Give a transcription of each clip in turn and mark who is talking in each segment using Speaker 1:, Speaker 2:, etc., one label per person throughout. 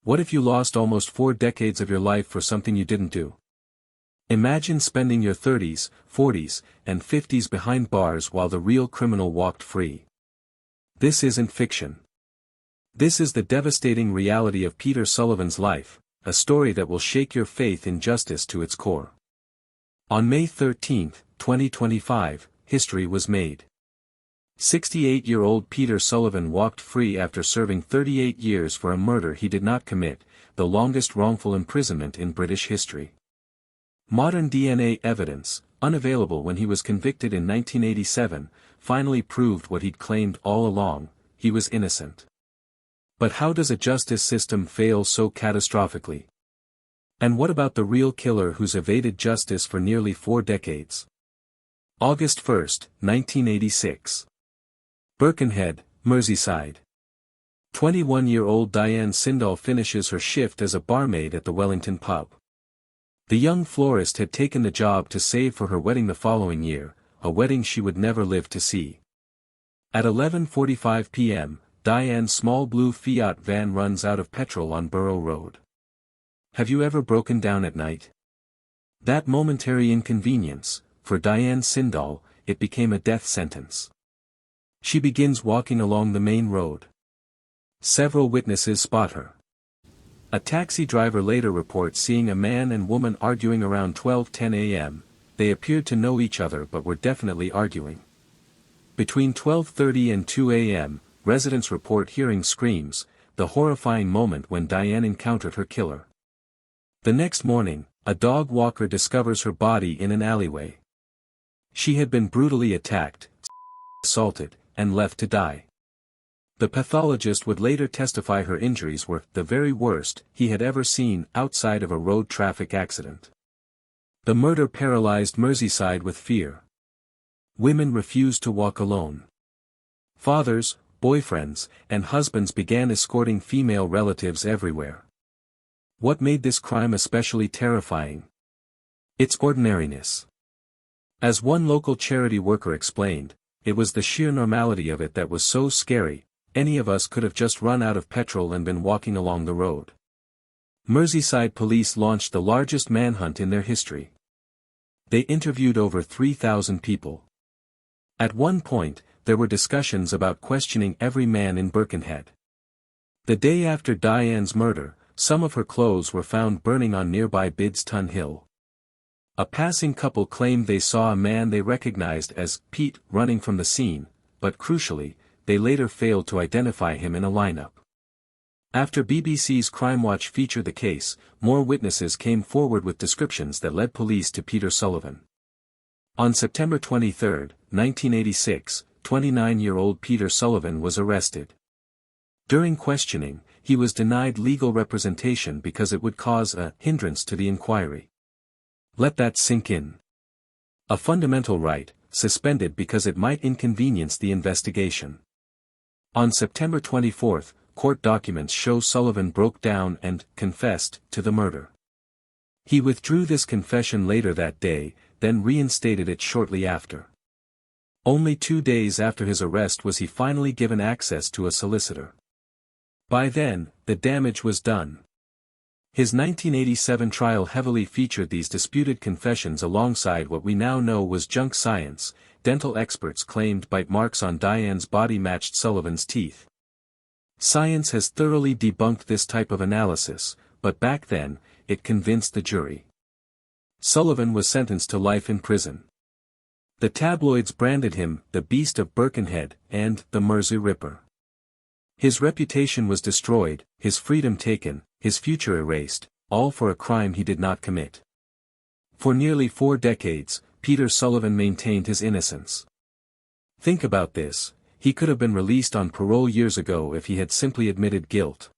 Speaker 1: What if you lost almost 4 decades of your life for something you didn't do? Imagine spending your 30s, 40s, and 50s behind bars while the real criminal walked free. This isn't fiction. This is the devastating reality of Peter Sullivan's life, a story that will shake your faith in justice to its core. On May 13, 2025, history was made. 68-year-old Peter Sullivan walked free after serving 38 years for a murder he did not commit, the longest wrongful imprisonment in British history. Modern DNA evidence, unavailable when he was convicted in 1987, finally proved what he'd claimed all along: he was innocent. But how does a justice system fail so catastrophically? And what about the real killer who's evaded justice for nearly 4 decades? August 1, 1986. Birkenhead, Merseyside. 21-year-old Diane Sindall finishes her shift as a barmaid at the Wellington pub. The young florist had taken the job to save for her wedding the following year, a wedding she would never live to see. At 11:45 p.m., Diane's small blue Fiat van runs out of petrol on Borough Road. Have you ever broken down at night? That momentary inconvenience, for Diane Sindall, it became a death sentence. She begins walking along the main road. Several witnesses spot her. A taxi driver later reports seeing a man and woman arguing around 12:10 a.m. They appeared to know each other but were definitely arguing. Between 12:30 and 2 a.m., residents report hearing screams, the horrifying moment when Diane encountered her killer. The next morning, a dog walker discovers her body in an alleyway. She had been brutally attacked, assaulted, and left to die. The pathologist would later testify her injuries were the very worst he had ever seen outside of a road traffic accident. The murder paralyzed Merseyside with fear. Women refused to walk alone. Fathers, boyfriends, and husbands began escorting female relatives everywhere. What made this crime especially terrifying? Its ordinariness. As one local charity worker explained, it was the sheer normality of it that was so scary. Any of us could have just run out of petrol and been walking along the road. Merseyside police launched the largest manhunt in their history. They interviewed over 3,000 people. At one point, there were discussions about questioning every man in Birkenhead. The day after Diane's murder, some of her clothes were found burning on nearby Bidston Hill. A passing couple claimed they saw a man they recognized as Pete running from the scene, but crucially, they later failed to identify him in a lineup. After BBC's Crime Watch featured the case, more witnesses came forward with descriptions that led police to Peter Sullivan. On September 23, 1986, 29-year-old Peter Sullivan was arrested. During questioning, he was denied legal representation because it would cause a hindrance to the inquiry. Let that sink in. A fundamental right, suspended because it might inconvenience the investigation. On September 24, court documents show Sullivan broke down and confessed to the murder. He withdrew this confession later that day, then reinstated it shortly after. Only 2 days after his arrest was he finally given access to a solicitor. By then, the damage was done. His 1987 trial heavily featured these disputed confessions alongside what we now know was junk science. Dental experts claimed bite marks on Diane's body matched Sullivan's teeth. Science has thoroughly debunked this type of analysis, but back then, it convinced the jury. Sullivan was sentenced to life in prison. The tabloids branded him the Beast of Birkenhead and the Mersey Ripper. His reputation was destroyed, his freedom taken, his future erased, all for a crime he did not commit. For nearly 4 decades, Peter Sullivan maintained his innocence. Think about this, he could have been released on parole years ago if he had simply admitted guilt.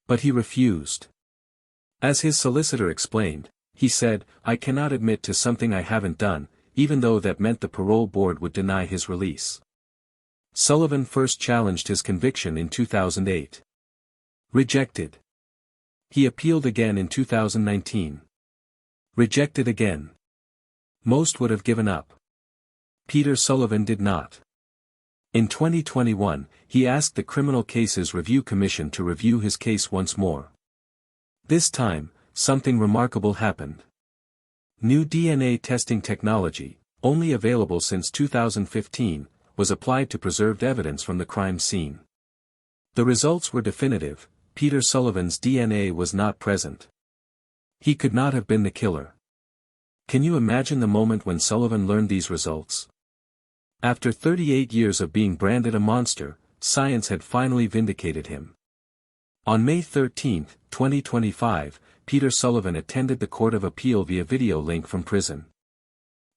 Speaker 1: But he refused. As his solicitor explained, he said, "I cannot admit to something I haven't done, even though that meant the parole board would deny his release." Sullivan first challenged his conviction in 2008. Rejected. He appealed again in 2019. Rejected again. Most would have given up. Peter Sullivan did not. In 2021, he asked the Criminal Cases Review Commission to review his case once more. This time, something remarkable happened. New DNA testing technology, only available since 2015, was applied to preserved evidence from the crime scene. The results were definitive: Peter Sullivan's DNA was not present. He could not have been the killer. Can you imagine the moment when Sullivan learned these results? After 38 years of being branded a monster, science had finally vindicated him. On May 13, 2025, Peter Sullivan attended the Court of Appeal via video link from prison.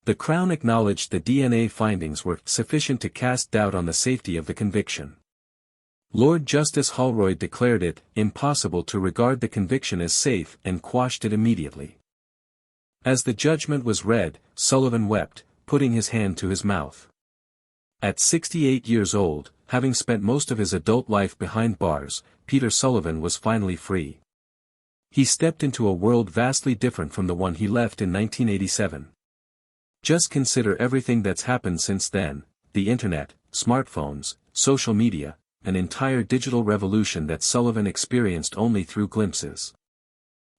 Speaker 1: The Crown acknowledged the DNA findings were sufficient to cast doubt on the safety of the conviction. Lord Justice Holroyd declared it impossible to regard the conviction as safe and quashed it immediately. As the judgment was read, Sullivan wept, putting his hand to his mouth. At 68 years old, having spent most of his adult life behind bars, Peter Sullivan was finally free. He stepped into a world vastly different from the one he left in 1987. Just consider everything that's happened since then: the internet, smartphones, social media, an entire digital revolution that Sullivan experienced only through glimpses.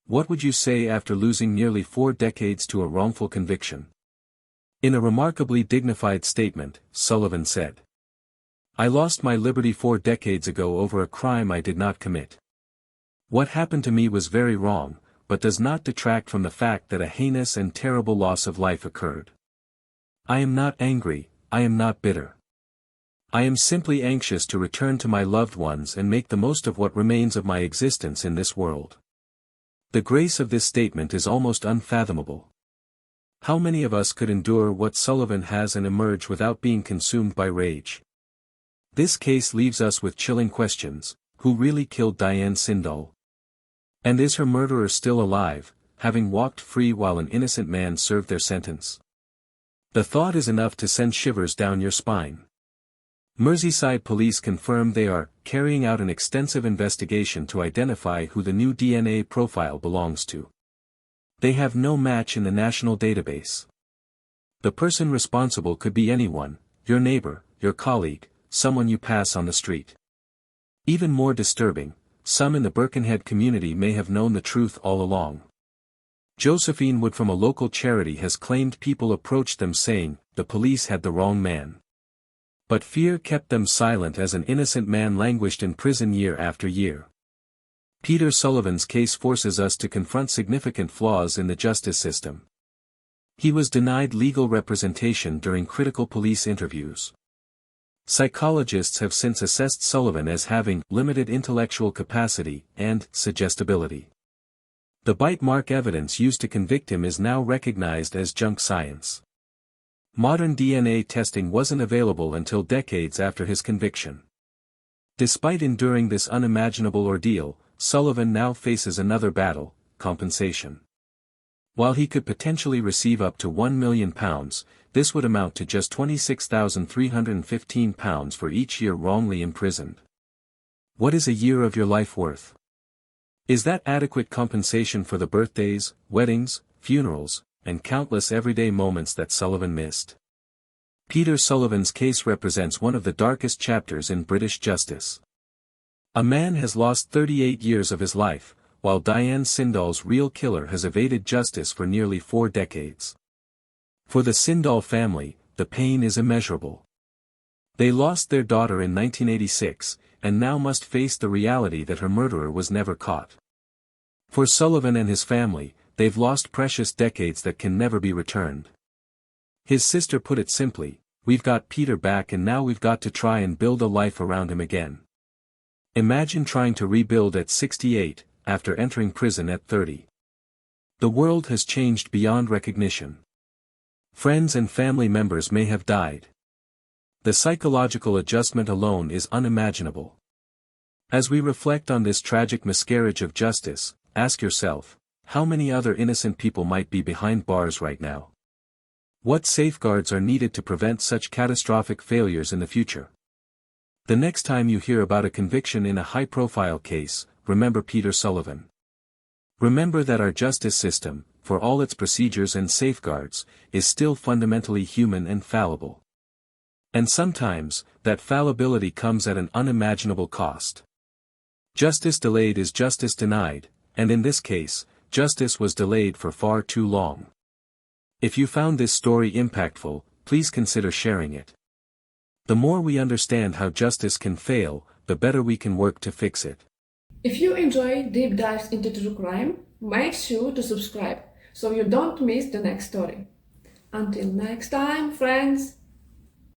Speaker 1: What would you say after losing nearly 4 decades to a wrongful conviction? In a remarkably dignified statement, Sullivan said, "I lost my liberty 4 decades ago over a crime I did not commit. What happened to me was very wrong, but does not detract from the fact that a heinous and terrible loss of life occurred. I am not angry, I am not bitter. I am simply anxious to return to my loved ones and make the most of what remains of my existence in this world." The grace of this statement is almost unfathomable. How many of us could endure what Sullivan has and emerge without being consumed by rage? This case leaves us with chilling questions: who really killed Diane Sindall? And is her murderer still alive, having walked free while an innocent man served their sentence? The thought is enough to send shivers down your spine. Merseyside police confirm they are carrying out an extensive investigation to identify who the new DNA profile belongs to. They have no match in the national database. The person responsible could be anyone: your neighbor, your colleague, someone you pass on the street. Even more disturbing, some in the Birkenhead community may have known the truth all along. Josephine Wood from a local charity has claimed people approached them saying, the police had the wrong man. But fear kept them silent as an innocent man languished in prison year after year. Peter Sullivan's case forces us to confront significant flaws in the justice system. He was denied legal representation during critical police interviews. Psychologists have since assessed Sullivan as having limited intellectual capacity and suggestibility. The bite mark evidence used to convict him is now recognized as junk science. Modern DNA testing wasn't available until decades after his conviction. Despite enduring this unimaginable ordeal, Sullivan now faces another battle: compensation. While he could potentially receive up to £1 million, this would amount to just £26,315 for each year wrongly imprisoned. What is a year of your life worth? Is that adequate compensation for the birthdays, weddings, funerals, and countless everyday moments that Sullivan missed? Peter Sullivan's case represents one of the darkest chapters in British justice. A man has lost 38 years of his life, while Diane Sindall's real killer has evaded justice for nearly 4 decades. For the Sindall family, the pain is immeasurable. They lost their daughter in 1986, and now must face the reality that her murderer was never caught. For Sullivan and his family, they've lost precious decades that can never be returned. His sister put it simply: we've got Peter back and now we've got to try and build a life around him again. Imagine trying to rebuild at 68, after entering prison at 30. The world has changed beyond recognition. Friends and family members may have died. The psychological adjustment alone is unimaginable. As we reflect on this tragic miscarriage of justice, ask yourself, how many other innocent people might be behind bars right now? What safeguards are needed to prevent such catastrophic failures in the future? The next time you hear about a conviction in a high-profile case, remember Peter Sullivan. Remember that our justice system, for all its procedures and safeguards, is still fundamentally human and fallible. And sometimes, that fallibility comes at an unimaginable cost. Justice delayed is justice denied, and in this case, justice was delayed for far too long. If you found this story impactful, please consider sharing it. The more we understand how justice can fail, the better we can work to fix it.
Speaker 2: If you enjoy deep dives into true crime, make sure to subscribe so you don't miss the next story. Until next time, friends!